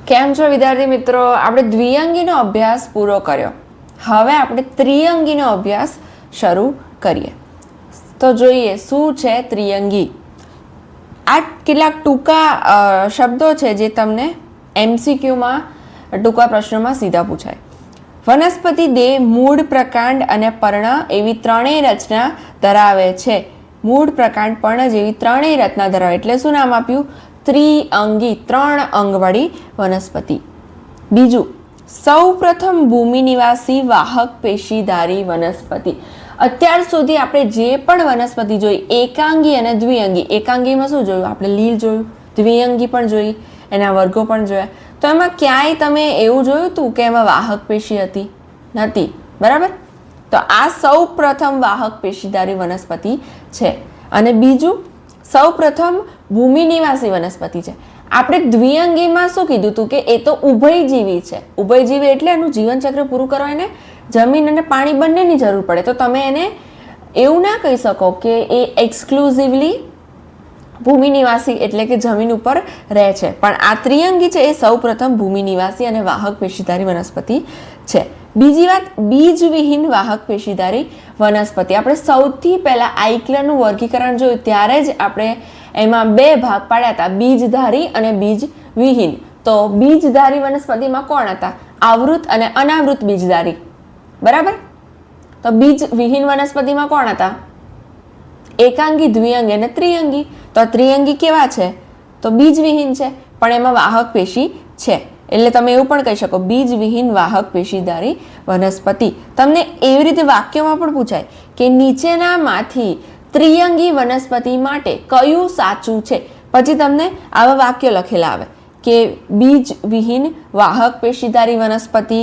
કેમ છો વિદ્યાર્થી મિત્રો? આપણે દ્વિઅંગીનો અભ્યાસ પૂરો કર્યો. હવે આપણે ત્રિઅંગીનો અભ્યાસ શરૂ કરીએ. તો જોઈએ શું છે ત્રિઅંગી. આ કેટલાક ટૂંકા શબ્દો છે જે તમને MCQમાં ટૂંકા પ્રશ્નોમાં સીધા પૂછાય. વનસ્પતિ દેહ, મૂળ, પ્રકાંડ અને પર્ણ એવી ત્રણેય રચના ધરાવે છે. મૂળ, પ્રકાંડ, પર્ણ જેવી ત્રણેય રચના ધરાવે એટલે શું નામ આપ્યું? ત્રિઅંગી, 3 અંગવાળી વનસ્પતિ. બીજું, સૌ પ્રથમ ભૂમિ નિવાસી વાહક પેશીધારી વનસ્પતિ. અત્યાર સુધી આપણે જે પણ વનસ્પતિ જોઈ, એકાંગી અને દ્વિઅંગી. એકાંગીમાં શું જોયું? આપણે લીલ જોયું. દ્વિઅંગી પણ જોઈ, એના વર્ગો પણ જોયા. તો એમાં ક્યાંય તમે એવું જોયું હતું કે એમાં વાહક પેશી હતી? નથી. બરાબર? તો આ સૌ પ્રથમ વાહક પેશીધારી વનસ્પતિ છે. અને બીજું, સૌ પ્રથમ ભૂમિ નિવાસી વનસ્પતિ છે. આપણે દ્વિઅંગીમાં શું કીધું હતું કે એ તો ઉભયજીવી છે. ઉભયજીવી એટલે એનું જીવનચક્ર પૂરું કરવા એને જમીન અને પાણી બંનેની જરૂર પડે. તો તમે એને એવું ના કહી શકો કે એ એક્સક્લુઝિવલી ભૂમિ નિવાસી એટલે કે જમીન ઉપર રહે છે. પણ આ ત્રિઅંગી છે એ સૌ પ્રથમ ભૂમિ નિવાસી અને વાહક પેશીધારી વનસ્પતિ છે. બીજી વાત, બીજવિહીન વાહક પેશીધારી વનસ્પતિ. આપણે સૌથી પહેલા આઇક્લનું વર્ગીકરણ જોયું ત્યારે જ આપણે એમાં 2 ભાગ પાડ્યા હતા, બીજધારી અને બીજવિહીન. તો બીજધારી વનસ્પતિમાં કોણ હતા? આવૃત અને અનાવૃત બીજધારી. બરાબર? તો બીજવિહીન વનસ્પતિમાં કોણ હતા? એકાંગી, દ્વિઅંગી અને ત્રિઅંગી. તો ત્રિઅંગી કેવા છે? તો બીજવિહીન છે, પણ એમાં વાહક પેશી છે. એટલે તમે એવું પણ કહી શકો બીજવિહીન વાહક પેશીધારી વનસ્પતિ. તમને એવી રીતે વાક્યમાં પણ પૂછાય કે નીચેનામાંથી ત્રિઅંગી વનસ્પતિ માટે કયું સાચું છે? પછી તમને આવા વાક્ય લખેલા આવે કે બીજવિહીન વાહક પેશીધારી વનસ્પતિ.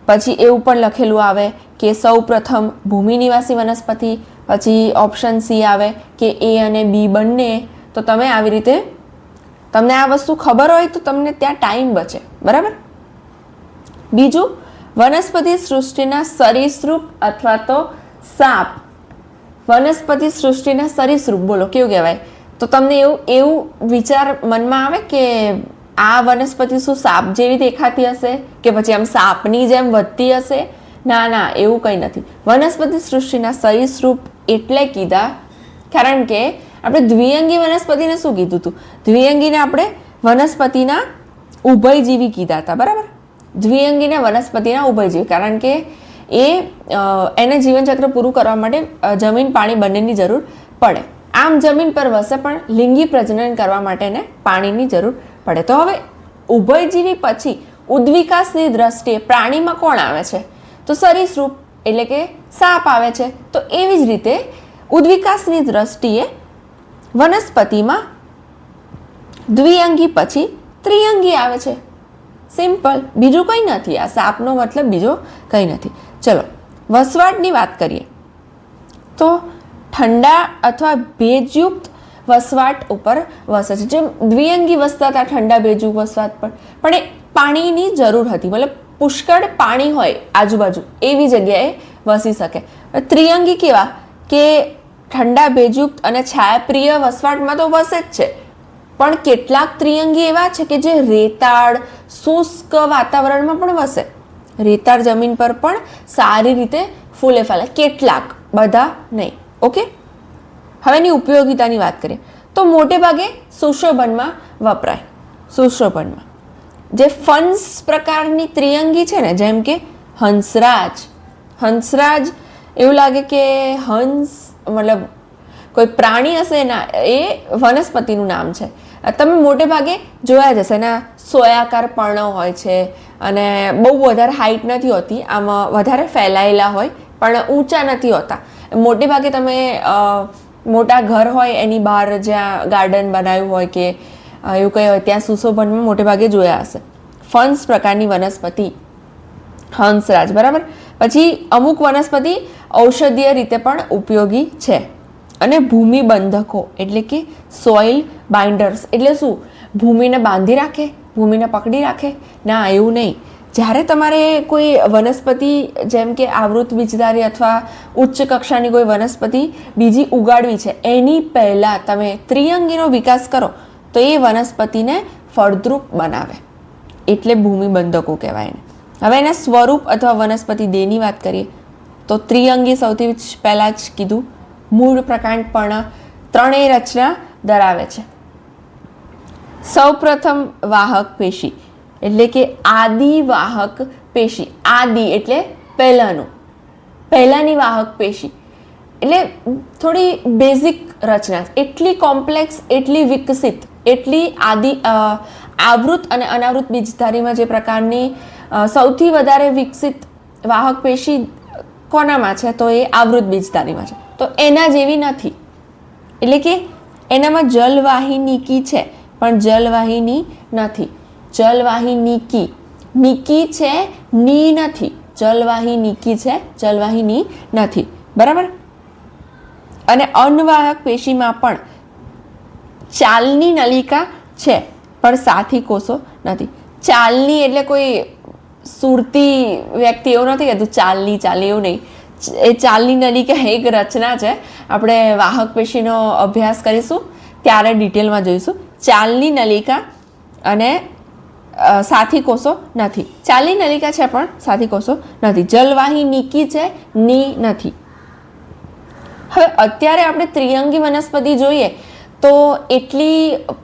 પછી એવું પણ લખેલું આવે કે સૌ પ્રથમ ભૂમિ નિવાસી વનસ્પતિ. પછી ઓપ્શન સી આવે કે એ અને બી બંને. તો તમે આવી રીતે તમને આ વસ્તુ ખબર હોય તો તમને ત્યાં ટાઈમ બચે. બરાબર? બીજું, વનસ્પતિ સૃષ્ટિના સરીસૃપ અથવા તો સાપ. વનસ્પતિ સૃષ્ટિના સરીસૃપ બોલો કેવું કહેવાય? તો તમને એવું વિચાર મનમાં આવે કે આ વનસ્પતિ શું સાપ જેવી દેખાતી હશે કે પછી આમ સાપની જેમ વધતી હશે? ના, એવું કંઈ નથી. વનસ્પતિ સૃષ્ટિના સરીસૃપ એટલે કીધા કારણ કે આપણે દ્વિઅંગી વનસ્પતિને શું કીધું હતું? દ્વિઅંગીને આપણે વનસ્પતિના ઉભયજીવી કીધા હતા. બરાબર? દ્વિઅંગીને વનસ્પતિના ઉભયજીવી કારણ કે એને જીવનચક્ર પૂરું કરવા માટે જમીન, પાણી બંનેની જરૂર પડે. આમ જમીન પર વસે પણ લિંગી પ્રજનન કરવા માટે એને પાણીની જરૂર પડે. તો હવે ઉભયજીવી પછી ઉદ્વિકાસની દ્રષ્ટિએ પ્રાણીમાં કોણ આવે છે? તો સરીસૃપ એટલે કે સાપ આવે છે. તો એવી જ રીતે ઉદ્વિકાસની દ્રષ્ટિએ વનસ્પતિમાં દ્વિઅંગી પછી ત્રિઅંગી આવે છે. સિમ્પલ, બીજું કંઈ નથી. આ સાપનો મતલબ બીજો કંઈ નથી. ચલો વસવાટની વાત કરીએ તો ઠંડા અથવા ભેજયુક્ત વસવાટ ઉપર વસે છે. જેમ દ્વિઅંગી વસતા હતા ઠંડા ભેજયુક્ત વસવાટ પર, પણ એ પાણીની જરૂર હતી. મતલબ પુષ્કળ પાણી હોય આજુબાજુ એવી જગ્યાએ વસી શકે. ત્રિઅંગી કેવા કે ઠંડા ભેજયુક્ત અને છાયાપ્રિય વસવાટમાં તો વસે જ છે, પણ કેટલાક ત્રિઅંગી એવા છે કે જે રેતાળ, શુષ્ક વાતાવરણમાં પણ વસે. રેતાળ જમીન પર પણ સારી રીતે ફૂલે ફાલે. કેટલાક, બધા નહીં. ઓકે, હવે એની ઉપયોગિતાની વાત કરીએ તો મોટે ભાગે સુશોભનમાં વપરાય. સુશોભનમાં જે ફન્સ પ્રકારની ત્રિઅંગી છે ને, જેમ કે હંસરાજ. હંસરાજ એવું લાગે કે હંસ મતલબ કોઈ પ્રાણી હશે ના, એ વનસ્પતિનું નામ છે. તમે મોટે ભાગે જોયા જશે. એના સોયાકાર પર્ણો હોય છે અને બહુ વધારે હાઈટ નથી હોતી. આમાં વધારે ફેલાયેલા હોય પણ ઊંચા નથી હોતા. મોટે ભાગે તમે મોટા ઘર હોય એની બહાર જ્યાં ગાર્ડન બનાવ્યું હોય કે એવું કંઈ હોય ત્યાં સુશોભનમાં મોટે ભાગે જોયા હશે. ફન્સ પ્રકારની વનસ્પતિ હંસરાજ. બરાબર? પછી અમુક વનસ્પતિ ઔષધીય રીતે પણ ઉપયોગી છે. અને ભૂમિ બંધકો એટલે કે સોઇલ બાઇન્ડર્સ એટલે શું? ભૂમિને બાંધી રાખે, ભૂમિને પકડી રાખે? ના, એવું નહીં. જ્યારે તમારે કોઈ વનસ્પતિ જેમ કે આવૃત બીજધારી અથવા ઉચ્ચ કક્ષાની કોઈ વનસ્પતિ બીજી ઉગાડવી છે, એની પહેલાં તમે ત્રિઅંગીનો વિકાસ કરો તો એ વનસ્પતિને ફળદ્રુપ બનાવે. એટલે ભૂમિબંધકો કહેવાય એને. હવે એના સ્વરૂપ અથવા વનસ્પતિ દેહની વાત કરીએ તો ત્રિઅંગી સૌથી પહેલાં જ કીધું, મૂળ, પ્રકાંડ, પર્ણ ત્રણેય રચના ધરાવે છે. સૌપ્રથમ વાહક પેશી એટલે કે આદિ વાહક પેશી. આદિ એટલે પહેલાની વાહક પેશી એટલે થોડી બેઝિક રચના, એટલી કોમ્પ્લેક્સ, એટલી વિકસિત, એટલી આવૃત અને અનાવૃત બીજધારીમાં જે પ્રકારની સૌથી વધારે વિકસિત વાહક પેશી કોનામાં છે તો એ આવૃત બીજધારીમાં છે. તો એના જેવી નથી, એટલે કે એનામાં જલવાહિનીકી છે પણ જલવાહિની નથી. જલવાહિનીકી, નિકી છે, ની નથી. જલવાહિનીકી છે, જલવાહિની નથી. બરાબર. અને અન્નવાહક પેશીમાં પણ ચાલની નલિકા છે પણ સાથી કોષો નથી. ચાલની એટલે કોઈ સુરતી વ્યક્તિ એવું નથી કહેતું ચાલની એવું નહીં. એ ચાલની નલિકા એક રચના છે. આપણે વાહક પેશીનો અભ્યાસ કરીશું ત્યારે ડિટેલમાં જોઈશું. ચાલની નલિકા અને સાથી કોષો નથી. ચાલની નલિકા છે પણ સાથી કોષો નથી. જલવાહિનીકી છે, ની નથી. હવે અત્યારે આપણે ત્રિઅંગી વનસ્પતિ જોઈએ તો એટલી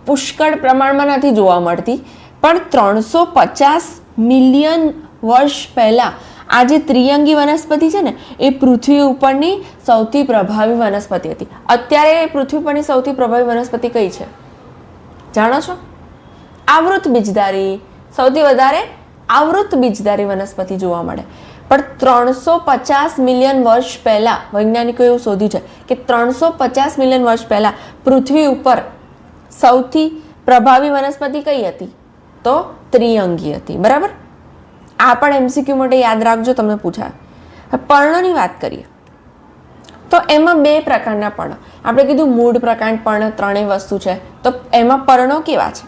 પુષ્કળ પ્રમાણમાં નથી જોવા મળતી, પણ 350 મિલિયન વર્ષ પહેલા આ જે ત્રિઅંગી વનસ્પતિ છે ને એ પૃથ્વી ઉપરની સૌથી પ્રભાવી વનસ્પતિ હતી. અત્યારે પૃથ્વી પરની સૌથી પ્રભાવી વનસ્પતિ કઈ છે જાણો છો? આવૃત બીજધારી. સૌથી વધારે આવૃત બીજધારી વનસ્પતિ જોવા મળે. પણ 350 મિલિયન વર્ષ પહેલા વૈજ્ઞાનિકોએ એવું શોધ્યું છે કે 350 મિલિયન વર્ષ પહેલા પૃથ્વી ઉપર સૌથી પ્રભાવી વનસ્પતિ કઈ હતી તો ત્રિઅંગી હતી. બરાબર. આ પણ એમસીક્યુ માટે યાદ રાખજો, તમને પૂછાય. પર્ણોની વાત કરીએ તો એમાં બે પ્રકારના પર્ણ. આપણે કીધું મૂળ, પ્રકાંડ, પર્ણ ત્રણેય વસ્તુ છે. તો એમાં પર્ણો કેવા છે?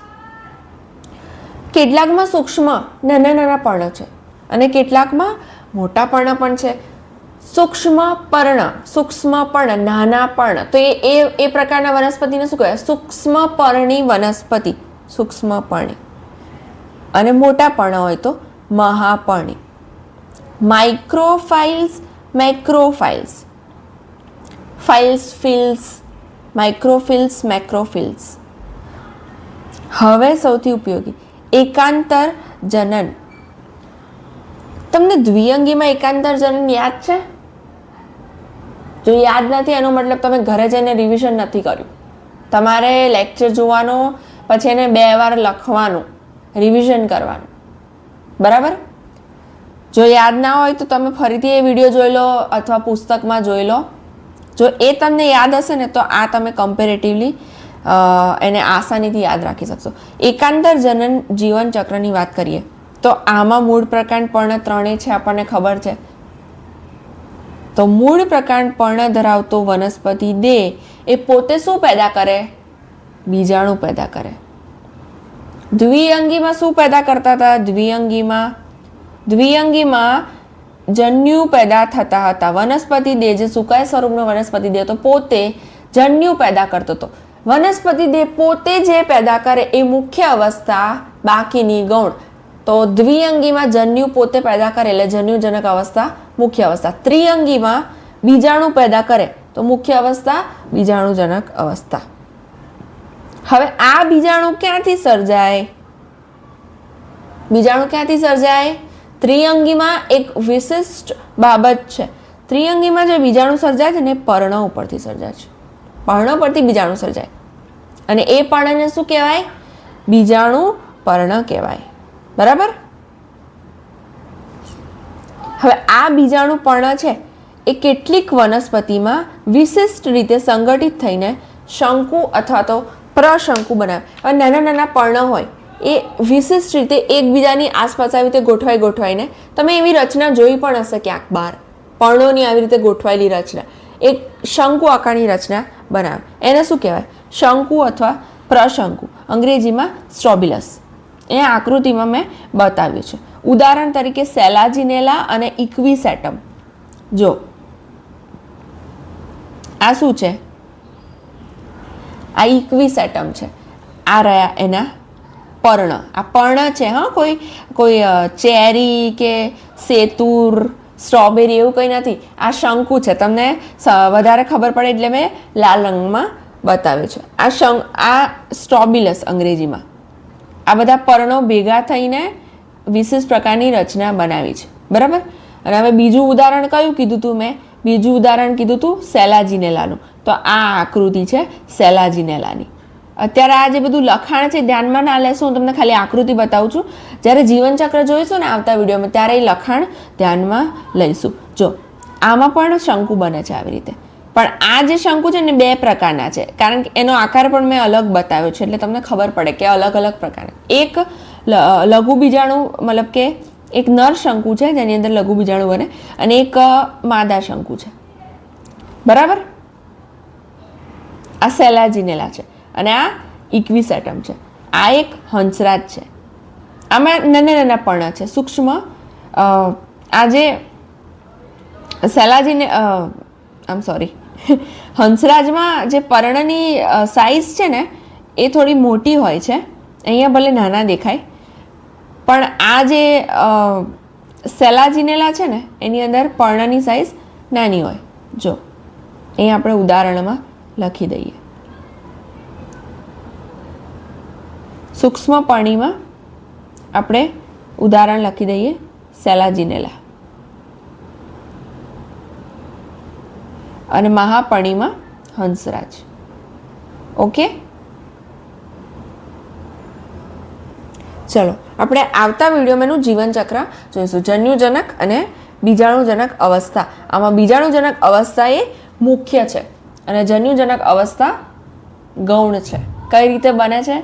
કેટલાકમાં સૂક્ષ્મ નાના પર્ણ છે અને કેટલાકમાં મોટા પર્ણ પણ છે. સૂક્ષ્મ પર્ણ, નાના પર્ણ, તો એ પ્રકારના વનસ્પતિને શું કહેવાય? સૂક્ષ્મ પર્ણી વનસ્પતિ. સૂક્ષ્મ પર્ણી. અને મોટા પર્ણ હોય તો મહાપર્ણી. માઇક્રોફાઇલ્સ, મેક્રોફાઇલ્સ, ફિલ્સ, માઇક્રોફિલ્સ, મેક્રોફિલ્સ. હવે સૌથી ઉપયોગી એકાંતર જનન. તમને દ્વિઅંગીમાં એકાંતર જનન યાદ છે? જો યાદ નથી એનો મતલબ તમે ઘરે જઈને રિવિઝન નથી કર્યું. તમારે લેક્ચર જોવાનો, પછી એને 2 વાર લખવાનું, રિવિઝન કરવાનું. બરાબર. જો યાદ ના હોય તો તમે ફરીથી એ વિડીયો જોઈ લો અથવા પુસ્તકમાં જોઈ લો. જો એ તમને યાદ હશે ને તો આ તમે કમ્પેરેટિવલી એને આસાનીથી યાદ રાખી શકશો. એકાંતર જનન જીવન ચક્રની વાત કરીએ તો આમાં મૂળ, પ્રકાંડ, પર્ણ ત્રણેય છે, આપણને ખબર છે. તો મૂળ, પ્રકાંડ, પર્ણ ધરાવતો વનસ્પતિ દેહ એ પોતે શું પેદા કરે? બીજાણુ પેદા કરે. દ્વિઅંગીમાં શું પેદા કરતા હતા? દ્વિઅંગીમાં જન્યુ પેદા થતા હતા. વનસ્પતિ દેહ જે સુકાય સ્વરૂપનો વનસ્પતિ દેહ તો પોતે જન્યુ પેદા કરતો હતો. વનસ્પતિ દેહ પોતે જે પેદા કરે એ મુખ્ય અવસ્થા, બાકીની ગૌણ. તો દ્વિઅંગીમાં જન્યુ પોતે પેદા કરે એટલે જન્યુજનક અવસ્થા મુખ્ય અવસ્થા. ત્રિઅંગીમાં બીજાણુ પેદા કરે તો મુખ્ય અવસ્થા બીજાણુજનક અવસ્થા. હવે આ બીજાણુ ક્યાંથી સર્જાય? ત્રિઅંગીમાં એક વિશિષ્ટ બાબત છે. ત્રિઅંગીમાં જે બીજાણુ સર્જાય છે ને પર્ણ ઉપરથી સર્જાય છે. પર્ણ પરથી બીજાણુ સર્જાય અને એ પર્ણને શું કહેવાય? બીજાણુ પર્ણ કહેવાય. બરાબર. હવે આ બીજાણુ પર્ણ છે એ કેટલીક વનસ્પતિમાં વિશિષ્ટ રીતે સંગઠિત થઈને શંકુ અથવા તો પ્રશંકુ બનાવે. હવે નાના પર્ણ હોય એ વિશિષ્ટ રીતે એકબીજાની આસપાસ આવી રીતે ગોઠવાઈને તમે એવી રચના જોઈ પણ હશે ક્યાંક બહાર. પર્ણોની આવી રીતે ગોઠવાયેલી રચના, એક શંકુ આકારની રચના બનાવે. એને શું કહેવાય? શંકુ અથવા પ્રશંકુ. અંગ્રેજીમાં સ્ટ્રોબિલસ. એ આકૃતિમાં મેં બતાવ્યું છે. ઉદાહરણ તરીકે સેલાજિનેલા અને ઇક્વિસેટમ. જો આ શું છે? આ ઇક્વિસેટમ છે. આ રહ્યા એના પર્ણ, આ પર્ણ છે. હા, કોઈ ચેરી કે સેતુર, સ્ટ્રોબેરી એવું કંઈ નથી. આ શંકુ છે. તમને વધારે ખબર પડે એટલે મેં લાલ રંગમાં બતાવ્યું છે. આ સ્ટ્રોબિલસ અંગ્રેજીમાં. આ બધા પર્ણો ભેગા થઈને વિશેષ પ્રકારની રચના બનાવી છે. બરાબર. અને હવે બીજું ઉદાહરણ કયું કીધું તું મેં? બીજું ઉદાહરણ કીધું તું સેલાજીનેલાનું. તો આ આકૃતિ છે સેલાજીનેલાની. અત્યારે આ જે બધું લખાણ છે ધ્યાનમાં ના લેશો, હું તમને ખાલી આકૃતિ બતાવું છું. જ્યારે જીવનચક્ર જોઈશું ને આવતા વિડીયોમાં ત્યારે એ લખાણ ધ્યાનમાં લઈશું. જો આમાં પણ શંકુ બને છે આવી રીતે. પણ આ જે શંકુ છે ને 2 પ્રકારના છે, કારણ કે એનો આકાર પણ મેં અલગ બતાવ્યો છે, એટલે તમને ખબર પડે કે અલગ અલગ પ્રકારના. એક લઘુ બીજાણુ, મતલબ કે એક નર શંકુ છે જેની અંદર લઘુ બીજાણુ બને, અને એક માદા શંકુ છે. બરાબર. આ સેલાજીનેલા છે અને આ ઇક્વિસેટમ છે. આ એક હંસરાજ છે. આમાં નાના નાના પર્ણ છે, સૂક્ષ્મ. આ જે હંસરાજમાં જે પર્ણની સાઈઝ છે ને એ થોડી મોટી હોય છે. અહીંયા ભલે નાના દેખાય, પણ આ જે સેલાજીનેલા છે ને એની અંદર પર્ણની સાઈઝ નાની હોય. જો અહીં આપણે ઉદાહરણમાં લખી દઈએ. સૂક્ષ્મ પર્ણીમાં આપણે ઉદાહરણ લખી દઈએ સેલાજીનેલા, અને મહાપર્ણીમાં હંસરાજ. ઓકે, ચલો આપણે આવતા વિડીયોમાં એનું જીવનચક્ર જોઈશું. જન્યુજનક અને બીજાણુજનક અવસ્થા. આમાં બીજાણુજનક અવસ્થા એ મુખ્ય છે અને જન્યુજનક અવસ્થા ગૌણ છે. કઈ રીતે બને છે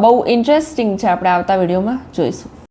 બહુ ઇન્ટરેસ્ટિંગ છે, આપણે આવતા વિડીયોમાં જોઈશું.